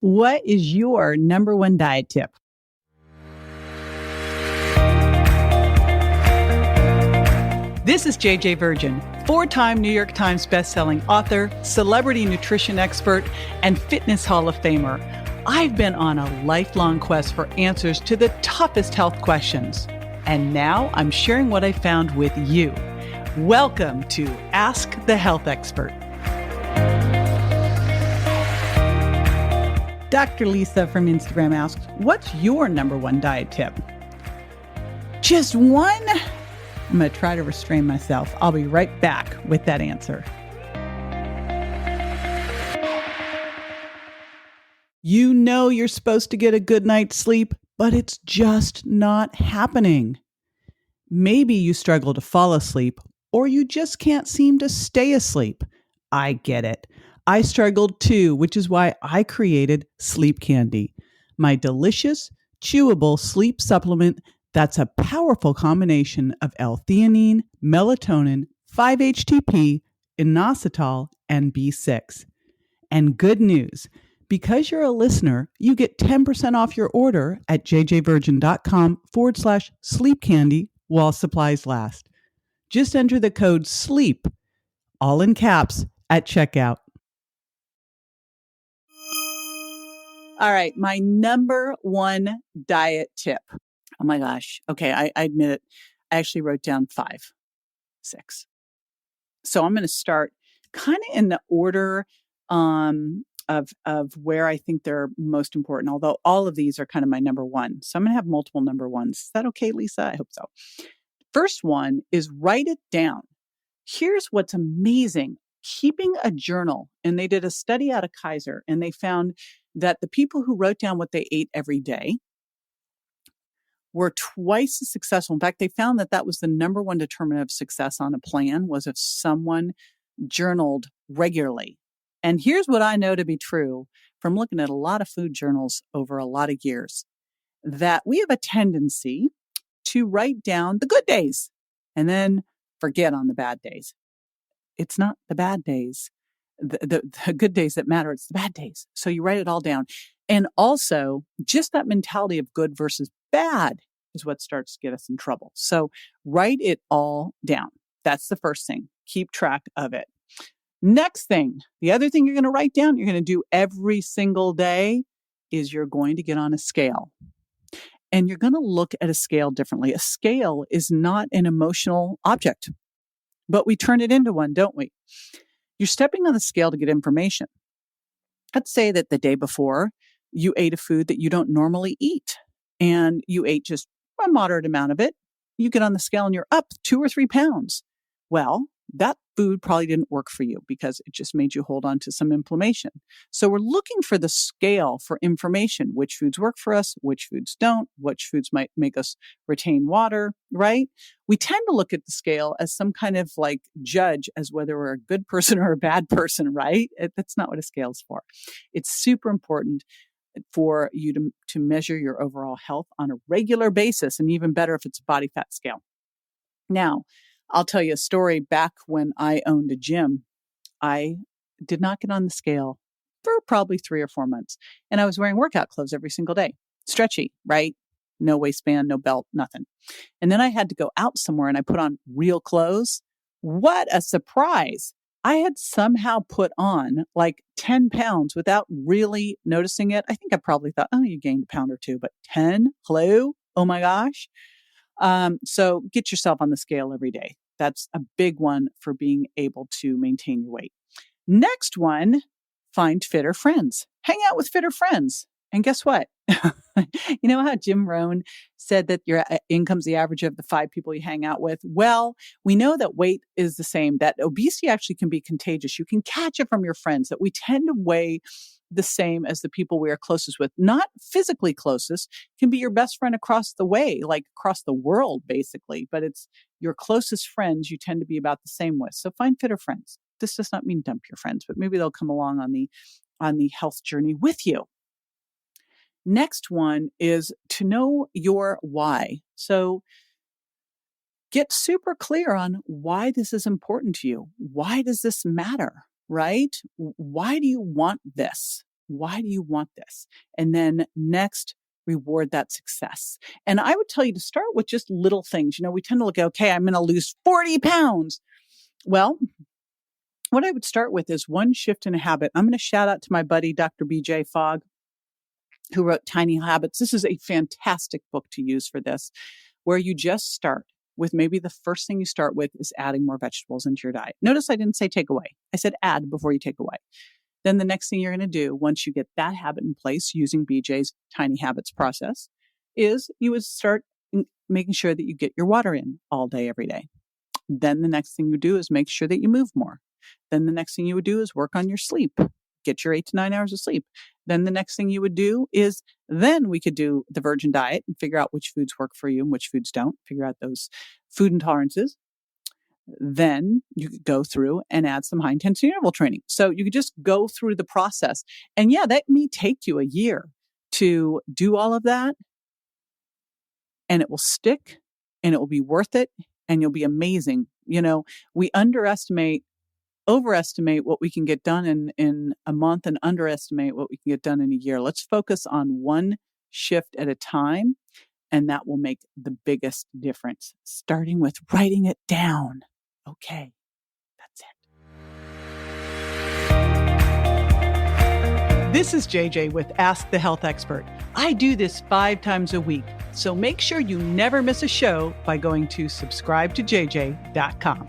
What is your number one diet tip? This is JJ Virgin, four-time New York Times bestselling author, celebrity nutrition expert, and fitness Hall of Famer. I've been on a lifelong quest for answers to the toughest health questions. And now I'm sharing what I found with you. Welcome to Ask the Health Expert. Dr. Lisa from Instagram asks, what's your number one diet tip? Just one? I'm going to try to restrain myself. I'll be right back with that answer. You know you're supposed to get a good night's sleep, but it's just not happening. Maybe you struggle to fall asleep, or you just can't seem to stay asleep. I get it. I struggled too, which is why I created Sleep Candy, my delicious, chewable sleep supplement that's a powerful combination of L-theanine, melatonin, 5-HTP, inositol, and B6. And good news, because you're a listener, you get 10% off your order at jjvirgin.com/sleep candy while supplies last. Just enter the code SLEEP, all in caps, at checkout. All right, my number one diet tip. Oh my gosh. Okay, I admit it. I actually wrote down 5, 6. So I'm going to start kind of in the order of where I think they're most important, although all of these are kind of my number one. So I'm going to have multiple number ones. Is that okay, Lisa? I hope so. First one is write it down. Here's what's amazing. Keeping a journal. And they did a study out of Kaiser, and they found that the people who wrote down what they ate every day were twice as successful. In fact, they found that that was the number one determinant of success on a plan, was if someone journaled regularly. And here's what I know to be true from looking at a lot of food journals over a lot of years, that we have a tendency to write down the good days and then forget on the bad days. It's not the bad days, the good days that matter. It's the bad days. So you write it all down. And also, just that mentality of good versus bad is what starts to get us in trouble. So write it all down. That's the first thing. Keep track of it. Next thing, the other thing you're going to write down, you're going to do every single day, is you're going to get on a scale. And you're going to look at a scale differently. A scale is not an emotional object, but we turn it into one, don't we? You're stepping on the scale to get information. Let's say that the day before you ate a food that you don't normally eat, and you ate just a moderate amount of it. You get on the scale and you're up 2 or 3 pounds. Well, that food probably didn't work for you because it just made you hold on to some inflammation. So we're looking for the scale for information. Which foods work for us, which foods don't, which foods might make us retain water, right? We tend to look at the scale as some kind of like judge as whether we're a good person or a bad person, right? That's not what a scale is for. It's super important for you to measure your overall health on a regular basis, and even better if it's a body fat scale. Now, I'll tell you a story. Back when I owned a gym, I did not get on the scale for probably 3 or 4 months. And I was wearing workout clothes every single day. Stretchy, right? No waistband, no belt, nothing. And then I had to go out somewhere and I put on real clothes. What a surprise. I had somehow put on like 10 pounds without really noticing it. I think I probably thought, oh, you gained a pound or 2, but 10? Hello? Oh my gosh. So get yourself on the scale every day. That's a big one for being able to maintain your weight. Next one, find fitter friends. Hang out with fitter friends. And guess what? You know how Jim Rohn said that your income's the average of the 5 people you hang out with? Well, we know that weight is the same, that obesity actually can be contagious. You can catch it from your friends, that we tend to weigh the same as the people we are closest with. Not physically closest, can be your best friend across the way, like across the world, basically. But it's your closest friends you tend to be about the same with. So find fitter friends. This does not mean dump your friends, but maybe they'll come along on the health journey with you. Next one is to know your why. So get super clear on why this is important to you. Why does this matter, right? Why do you want this? Why do you want this? And then next, reward that success. And I would tell you to start with just little things. We tend to look at, okay, I'm going to lose 40 pounds. Well, what I would start with is one shift in a habit. I'm going to shout out to my buddy, Dr. BJ Fogg, who wrote Tiny Habits. This is a fantastic book to use for this, where you just start with maybe the first thing you start with is adding more vegetables into your diet. Notice I didn't say take away. I said add before you take away. Then the next thing you're going to do once you get that habit in place using BJ's Tiny Habits process is you would start making sure that you get your water in all day, every day. Then the next thing you do is make sure that you move more. Then the next thing you would do is work on your sleep. Get your 8 to 9 hours of sleep. Then the next thing you would do is then we could do the virgin diet and figure out which foods work for you and which foods don't. Figure out those food intolerances. Then you could go through and add some high intensity interval training. So you could just go through the process. And yeah, that may take you a year to do all of that. And it will stick and it will be worth it and you'll be amazing. We overestimate what we can get done in a month and underestimate what we can get done in a year. Let's focus on one shift at a time, and that will make the biggest difference, starting with writing it down. Okay, that's it. This is JJ with Ask the Health Expert. I do this 5 times a week, so make sure you never miss a show by going to subscribetojj.com.